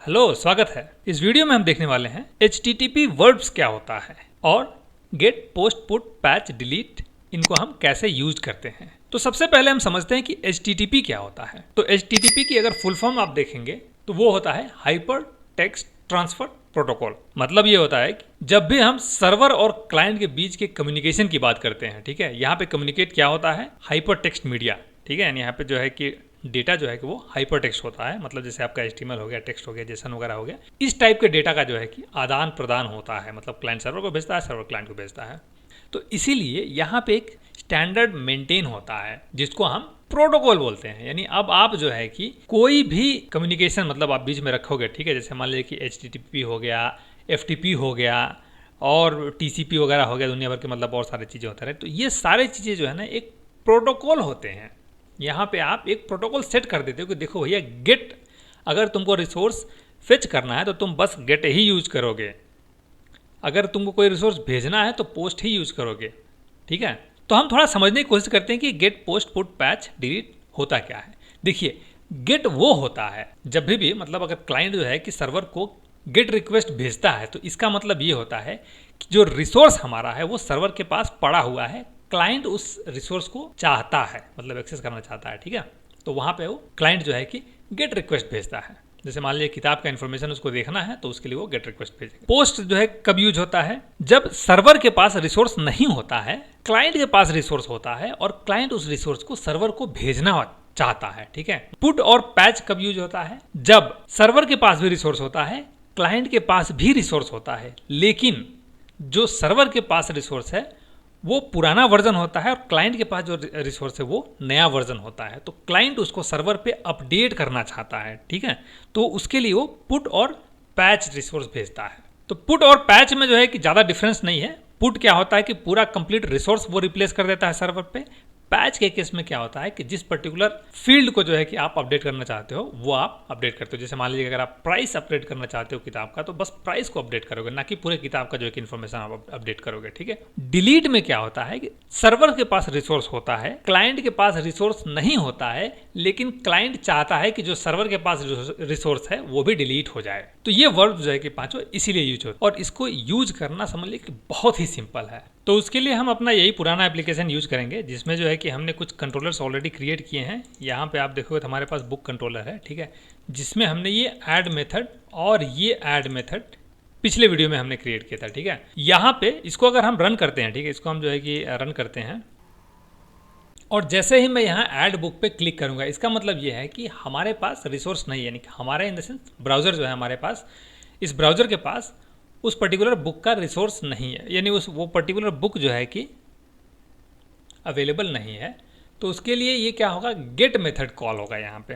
Hello, स्वागत है। इस वीडियो में हम देखने वाले हैं HTTP वर्ब्स क्या होता है और get, post, put, patch, delete इनको हम कैसे यूज करते हैं। तो सबसे पहले हम समझते हैं कि HTTP क्या होता है। तो HTTP की अगर फुल फॉर्म आप देखेंगे तो वो होता है हाइपर टेक्स्ट ट्रांसफर प्रोटोकॉल। मतलब ये होता है कि जब भी हम सर्वर और क्लाइंट के बीच के कम्युनिकेशन की बात करते हैं, ठीक है, यहाँ पे कम्युनिकेट क्या होता है, हाइपर टेक्स्ट मीडिया, ठीक है। यानी यहाँ पे जो है कि डेटा जो है कि वो हाइपर टेक्स्ट होता है, मतलब जैसे आपका HTML हो गया, टेक्स्ट हो गया, जेसन वगैरह हो गया, इस टाइप के डेटा का जो है कि आदान प्रदान होता है। मतलब क्लाइंट सर्वर को भेजता है, सर्वर क्लाइंट को भेजता है। तो इसीलिए यहाँ पे एक स्टैंडर्ड मेंटेन होता है जिसको हम प्रोटोकॉल बोलते हैं। यानी अब आप जो है कि कोई भी कम्युनिकेशन मतलब आप बीच में रखोगे, ठीक है, जैसे मान लीजिए कि HTTP हो गया, FTP हो गया और TCP वगैरह हो गया, दुनिया भर के मतलब और सारी चीज़ें होते रहे। तो ये सारी चीज़ें जो है ना एक प्रोटोकॉल होते हैं। यहाँ पे आप एक प्रोटोकॉल सेट कर देते हो कि देखो भैया, गेट, अगर तुमको रिसोर्स फेच करना है तो तुम बस गेट ही यूज करोगे, अगर तुमको कोई रिसोर्स भेजना है तो पोस्ट ही यूज करोगे, ठीक है। तो हम थोड़ा समझने की कोशिश करते हैं कि get, post, put, patch, delete होता क्या है। देखिए, गेट वो होता है जब भी मतलब अगर क्लाइंट जो है कि सर्वर को गेट रिक्वेस्ट भेजता है तो इसका मतलब ये होता है कि जो रिसोर्स हमारा है वो सर्वर के पास पड़ा हुआ है, क्लाइंट उस रिसोर्स को चाहता है, मतलब एक्सेस करना चाहता है, ठीक है। तो वहां पे वो क्लाइंट जो है कि गेट रिक्वेस्ट भेजता है। जैसे मान लीजिए किताब का इन्फॉर्मेशन उसको देखना है तो उसके लिए वो गेट रिक्वेस्ट भेजेगा। पोस्ट जो है कब यूज होता है, जब सर्वर के पास रिसोर्स नहीं होता है, क्लाइंट के पास रिसोर्स होता है और क्लाइंट उस रिसोर्स को सर्वर को भेजना चाहता है, ठीक है। पुट और पैच कब यूज होता है, जब सर्वर के पास भी रिसोर्स होता है, क्लाइंट के पास भी रिसोर्स होता है, लेकिन जो सर्वर के पास रिसोर्स है वो पुराना वर्जन होता है और क्लाइंट के पास जो रिसोर्स है वो नया वर्जन होता है। तो क्लाइंट उसको सर्वर पे अपडेट करना चाहता है, ठीक है। तो उसके लिए वो पुट और पैच रिसोर्स भेजता है। तो पुट और पैच में जो है कि ज़्यादा डिफरेंस नहीं है। पुट क्या होता है कि पूरा कंप्लीट रिसोर्स वो रिप्लेस कर देता है सर्वर पे। पैच के केस में क्या होता है कि जिस पर्टिकुलर फील्ड को जो है कि आप अपडेट करना चाहते हो वो आप अपडेट करते हो। जैसे मान लीजिए अगर आप प्राइस अपडेट करना चाहते हो किताब का, तो बस प्राइस को अपडेट करोगे, ना कि पूरे किताब का जो है कि इन्फॉर्मेशन आप अपडेट करोगे, ठीक है। डिलीट में क्या होता है कि सर्वर के पास रिसोर्स होता है, क्लाइंट के पास रिसोर्स नहीं होता है, लेकिन क्लाइंट चाहता है कि जो सर्वर के पास रिसोर्स है वो भी डिलीट हो जाए। तो ये वर्ब जो है कि पांचों इसीलिए यूज होता है और इसको यूज करना समझ लीजिए कि बहुत ही सिंपल है। तो उसके लिए हम अपना यही पुराना एप्लीकेशन यूज करेंगे जिसमें जो है कि हमने कुछ कंट्रोलर्स ऑलरेडी क्रिएट किए हैं। यहाँ पे आप देखोगे तो हमारे पास बुक कंट्रोलर है, ठीक है, जिसमें हमने ये ऐड मेथड और ये ऐड मेथड पिछले वीडियो में हमने क्रिएट किया था, ठीक है। यहाँ पे इसको अगर हम रन करते हैं, ठीक है, इसको हम जो है कि रन करते हैं और जैसे ही मैं यहाँ ऐड बुक पे क्लिक करूँगा, इसका मतलब ये है कि हमारे पास रिसोर्स नहीं है, यानी कि हमारे इन द सेंस ब्राउज़र जो है हमारे पास, इस ब्राउज़र के पास उस पर्टिकुलर बुक का रिसोर्स नहीं है, यानी वो पर्टिकुलर बुक जो है कि अवेलेबल नहीं है। तो उसके लिए ये क्या होगा, गेट मेथड कॉल होगा यहाँ पे।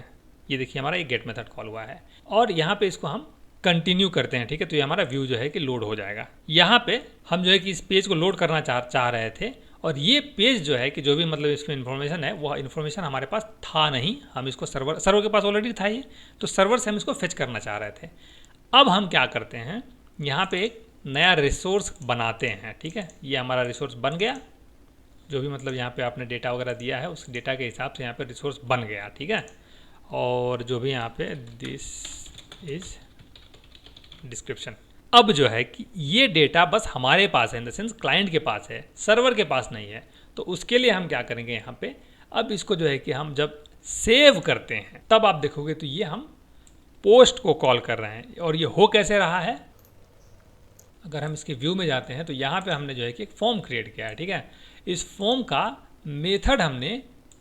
ये देखिए हमारा ये गेट मेथड कॉल हुआ है और यहाँ पे इसको हम कंटिन्यू करते हैं, ठीक है। तो ये हमारा व्यू जो है कि लोड हो जाएगा। यहाँ पे हम जो है कि इस पेज को लोड करना चाह रहे थे और ये पेज जो है कि जो भी मतलब इसमें इन्फॉर्मेशन है वो इन्फॉर्मेशन हमारे पास था नहीं, हम इसको सर्वर के पास ऑलरेडी था ये, तो सर्वर से हम इसको फेच करना चाह रहे थे। अब हम क्या करते हैं, यहाँ पे एक नया रिसोर्स बनाते हैं, ठीक है। ये हमारा रिसोर्स बन गया, जो भी मतलब यहाँ पे आपने डेटा वगैरह दिया है उस डेटा के हिसाब से यहाँ पे रिसोर्स बन गया, ठीक है। और जो भी यहाँ पे दिस इज डिस्क्रिप्शन, अब जो है कि ये डेटा बस हमारे पास है, इन द सेंस क्लाइंट के पास है, सर्वर के पास नहीं है। तो उसके लिए हम क्या करेंगे, यहाँ पे अब इसको जो है कि हम जब सेव करते हैं तब आप देखोगे तो ये हम पोस्ट को कॉल कर रहे हैं। और ये हो कैसे रहा है, अगर हम इसके व्यू में जाते हैं तो यहाँ पे हमने जो है कि एक फॉर्म क्रिएट किया है, ठीक है। इस फॉर्म का मेथड हमने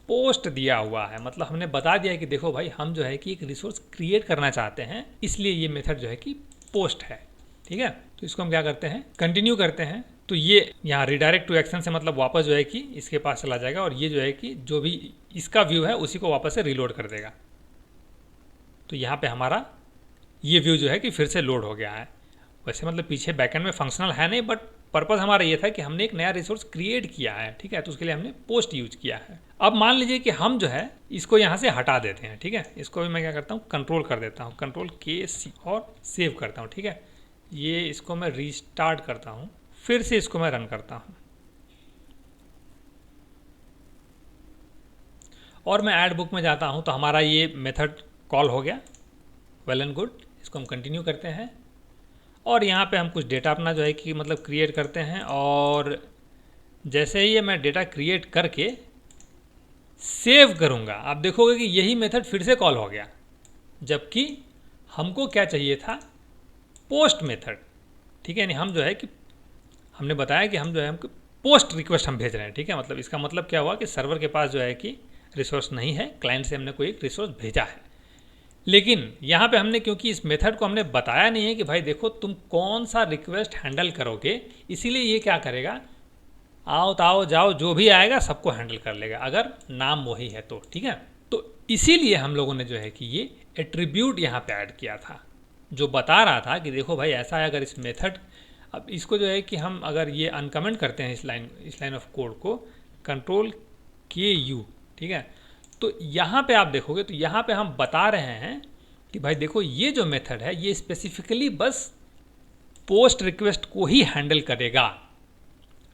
पोस्ट दिया हुआ है, मतलब हमने बता दिया है कि देखो भाई, हम जो है कि एक रिसोर्स क्रिएट करना चाहते हैं, इसलिए ये मेथड जो है कि पोस्ट है, ठीक है। तो इसको हम क्या करते हैं, कंटिन्यू करते हैं। तो ये यहाँ रिडायरेक्ट टू एक्शन से मतलब वापस जो है कि इसके पास चला जाएगा और ये जो है कि जो भी इसका व्यू है उसी को वापस से रिलोड कर देगा। तो यहाँ पे हमारा ये व्यू जो है कि फिर से लोड हो गया है। वैसे मतलब पीछे बैकएंड में फंक्शनल है नहीं, बट पर्पस हमारा ये था कि हमने एक नया रिसोर्स क्रिएट किया है, ठीक है। तो उसके लिए हमने पोस्ट यूज किया है। अब मान लीजिए कि हम जो है इसको यहाँ से हटा देते हैं, ठीक है। इसको भी मैं क्या करता हूँ, कंट्रोल कर देता हूँ, Ctrl+K और सेव करता हूँ, ठीक है। ये इसको मैं रीस्टार्ट करता हूँ, फिर से इसको मैं रन करता हूँ और मैं ऐड बुक में जाता हूँ तो हमारा ये मेथड कॉल हो गया, वेल एंड गुड। इसको हम कंटिन्यू करते हैं और यहाँ पे हम कुछ डेटा अपना जो है कि मतलब क्रिएट करते हैं। और जैसे ही ये मैं डेटा क्रिएट करके सेव करूँगा, आप देखोगे कि यही मेथड फिर से कॉल हो गया, जबकि हमको क्या चाहिए था, पोस्ट मेथड। ठीक है, यानी हम जो है कि हमने बताया कि हम जो है हमको पोस्ट रिक्वेस्ट हम भेज रहे हैं। ठीक है, मतलब इसका मतलब क्या हुआ कि सर्वर के पास जो है कि रिसोर्स नहीं है, क्लाइंट से हमने कोई एक रिसोर्स भेजा है। लेकिन यहाँ पे हमने क्योंकि इस मेथड को हमने बताया नहीं है कि भाई देखो तुम कौन सा रिक्वेस्ट हैंडल करोगे, इसीलिए ये क्या करेगा, आओ ताओ जाओ जो भी आएगा सबको हैंडल कर लेगा, अगर नाम वही है तो। ठीक है, तो इसीलिए हम लोगों ने जो है कि ये एट्रीब्यूट यहाँ पे ऐड किया था, जो बता रहा था कि देखो भाई ऐसा है, अगर इस मेथड, अब इसको जो है कि हम अगर ये अनकमेंट करते हैं इस लाइन ऑफ कोड को, Ctrl+K+U, ठीक है, तो यहाँ पे आप देखोगे तो यहाँ पे हम बता रहे हैं कि भाई देखो ये जो मेथड है ये स्पेसिफिकली बस पोस्ट रिक्वेस्ट को ही हैंडल करेगा।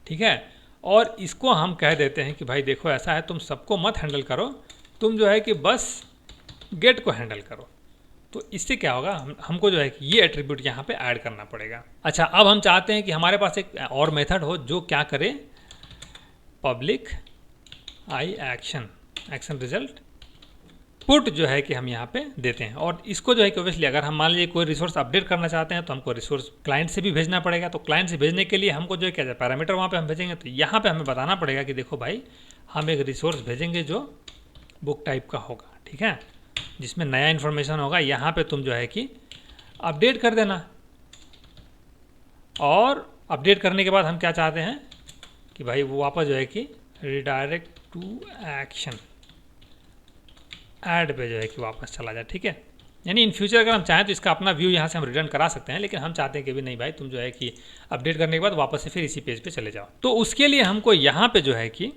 ठीक है, और इसको हम कह देते हैं कि भाई देखो ऐसा है, तुम सबको मत हैंडल करो, तुम जो है कि बस गेट को हैंडल करो। तो इससे क्या होगा, हमको जो है कि ये एट्रीब्यूट यहाँ पे ऐड करना पड़ेगा। अच्छा, अब हम चाहते हैं कि हमारे पास एक और मेथड हो जो क्या करे, पब्लिक आई एक्शन रिजल्ट पुट जो है कि हम यहाँ पे देते हैं। और इसको जो है कि ओब्वियसली अगर हम मान लीजिए कोई रिसोर्स अपडेट करना चाहते हैं तो हमको रिसोर्स क्लाइंट से भी भेजना पड़ेगा। तो क्लाइंट से भेजने के लिए हमको जो है क्या पैरामीटर वहाँ पे हम भेजेंगे, तो यहाँ पे हमें बताना पड़ेगा कि देखो भाई हम एक रिसोर्स भेजेंगे जो बुक टाइप का होगा। ठीक है, जिसमें नया इन्फॉर्मेशन होगा, यहाँ पे तुम जो है कि अपडेट कर देना। और अपडेट करने के बाद हम क्या चाहते हैं कि भाई वो वापस जो है कि रिडायरेक्ट टू एक्शन ऐड पे जो है कि वापस चला जाए। ठीक है, यानी इन फ्यूचर अगर हम चाहें तो इसका अपना व्यू यहाँ से हम रिटर्न करा सकते हैं, लेकिन हम चाहते हैं कि भी नहीं भाई तुम जो है कि अपडेट करने के बाद वापस से फिर इसी पेज पे चले जाओ। तो उसके लिए हमको यहाँ पे जो है कि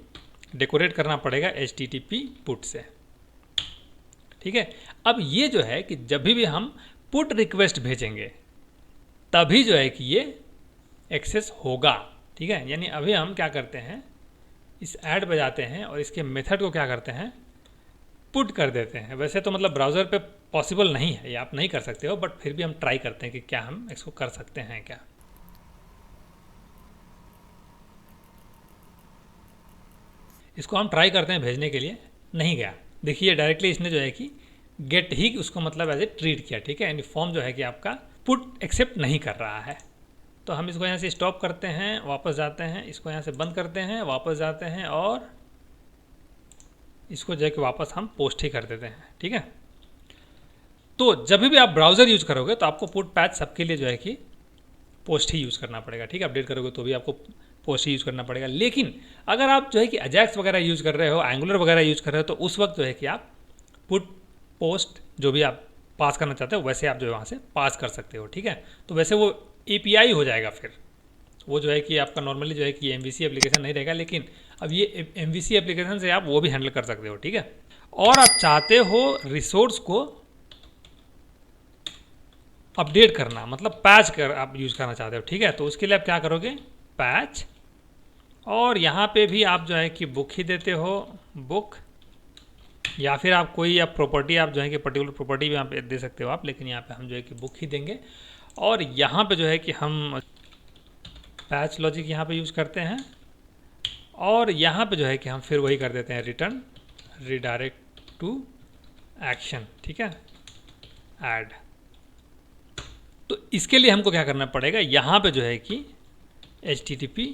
डेकोरेट करना पड़ेगा HTTP पुट से। ठीक है, अब ये जो है कि जब भी हम पुट रिक्वेस्ट भेजेंगे तभी जो है कि ये एक्सेस होगा। ठीक है, यानी अभी हम क्या करते हैं, इस ऐड पे जाते हैं और इसके मेथड को क्या करते हैं, पुट कर देते हैं। वैसे तो मतलब ब्राउज़र पे पॉसिबल नहीं है, ये आप नहीं कर सकते हो, बट फिर भी हम ट्राई करते हैं कि क्या हम इसको कर सकते हैं क्या। इसको हम ट्राई करते हैं भेजने के लिए, नहीं गया। देखिए डायरेक्टली इसने जो है कि गेट ही उसको मतलब एज ए ट्रीट किया। ठीक है, यानी फॉर्म जो है कि आपका पुट एक्सेप्ट नहीं कर रहा है। तो हम इसको यहाँ से स्टॉप करते हैं, वापस जाते हैं, इसको यहाँ से बंद करते हैं, वापस जाते हैं और इसको जो है कि वापस हम पोस्ट ही कर देते हैं। ठीक है, तो जब भी आप ब्राउज़र यूज़ करोगे तो आपको पुट पैच सबके लिए जो है कि पोस्ट ही यूज़ करना पड़ेगा। ठीक है, अपडेट करोगे तो भी आपको पोस्ट ही यूज़ करना पड़ेगा। लेकिन अगर आप जो है कि अजैक्स वगैरह यूज़ कर रहे हो, एंगुलर वगैरह यूज़ कर रहे हो, तो उस वक्त जो है कि आप पुट पोस्ट जो भी आप पास करना चाहते हो वैसे आप जो है वहाँ से पास कर सकते हो। ठीक है, तो वैसे वो API हो जाएगा, फिर वो जो है कि आपका नॉर्मली जो है कि MVC एप्लीकेशन नहीं रहेगा, लेकिन अब ये MVC एप्लीकेशन से आप वो भी हैंडल कर सकते हो। ठीक है, और आप चाहते हो रिसोर्स को अपडेट करना, मतलब पैच कर आप यूज़ करना चाहते हो। ठीक है, तो उसके लिए आप क्या करोगे, पैच, और यहाँ पे भी आप जो है कि बुक ही देते हो, बुक, या फिर आप कोई आप प्रॉपर्टी आप जो है कि पर्टिकुलर प्रॉपर्टी भी यहाँ पे दे सकते हो आप, लेकिन यहाँ पे हम जो है कि बुक ही देंगे। और यहाँ पे जो है कि हम पैच लॉजिक यहाँ पे यूज़ करते हैं, और यहाँ पे जो है कि हम फिर वही कर देते हैं, रिटर्न रिडायरेक्ट टू एक्शन। ठीक है, ऐड। तो इसके लिए हमको क्या करना पड़ेगा, यहाँ पे जो है कि HTTP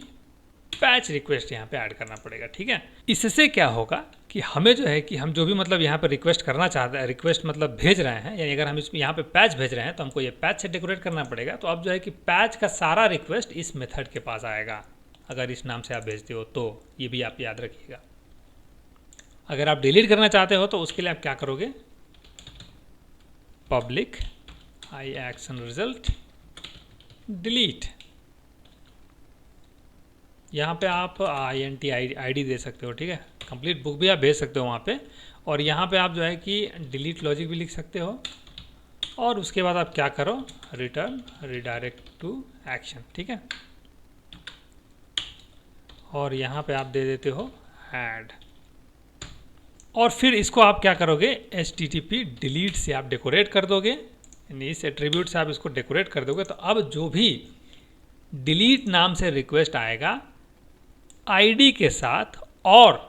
पैच रिक्वेस्ट यहाँ पे ऐड करना पड़ेगा। ठीक है, इससे क्या होगा कि हमें जो है कि हम जो भी मतलब यहाँ पे रिक्वेस्ट करना चाहते हैं, रिक्वेस्ट मतलब भेज रहे हैं, यानी अगर हम इसमें यहाँ पे पैच भेज रहे हैं तो हमको ये पैच से डेकोरेट करना पड़ेगा। तो अब जो है कि पैच का सारा रिक्वेस्ट इस मेथड के पास आएगा, अगर इस नाम से आप भेजते हो तो। ये भी आप याद रखिएगा। अगर आप डिलीट करना चाहते हो तो उसके लिए आप क्या करोगे, पब्लिक आई एक्शन रिजल्ट डिलीट, यहाँ पे आप INT ID दे सकते हो। ठीक है, कंप्लीट बुक भी आप भेज सकते हो वहाँ पे, और यहाँ पे आप जो है कि डिलीट लॉजिक भी लिख सकते हो, और उसके बाद आप क्या करो, रिटर्न रिडायरेक्ट टू एक्शन। ठीक है, और यहाँ पे आप दे देते हो ऐड, और फिर इसको आप क्या करोगे, HTTP डिलीट से आप डेकोरेट कर दोगे यानी इस एट्रीब्यूट से आप इसको डेकोरेट कर दोगे तो अब जो भी डिलीट नाम से रिक्वेस्ट आएगा आईडी के साथ और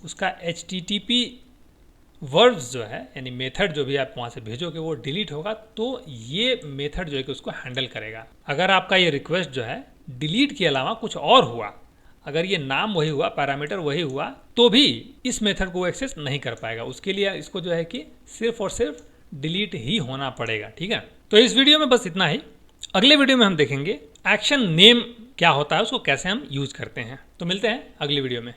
उसका HTTP वर्ब्स जो है यानी मेथड जो भी आप वहाँ से भेजोगे वो डिलीट होगा, तो ये मेथड जो है कि उसको हैंडल करेगा। अगर आपका ये रिक्वेस्ट जो है डिलीट के अलावा कुछ और हुआ, अगर ये नाम वही हुआ, पैरामीटर वही हुआ, तो भी इस मेथड को एक्सेस नहीं कर पाएगा। उसके लिए इसको जो है कि सिर्फ और सिर्फ डिलीट ही होना पड़ेगा। ठीक है, तो इस वीडियो में बस इतना ही। अगले वीडियो में हम देखेंगे एक्शन नेम क्या होता है, उसको कैसे हम यूज करते हैं। तो मिलते हैं अगली वीडियो में।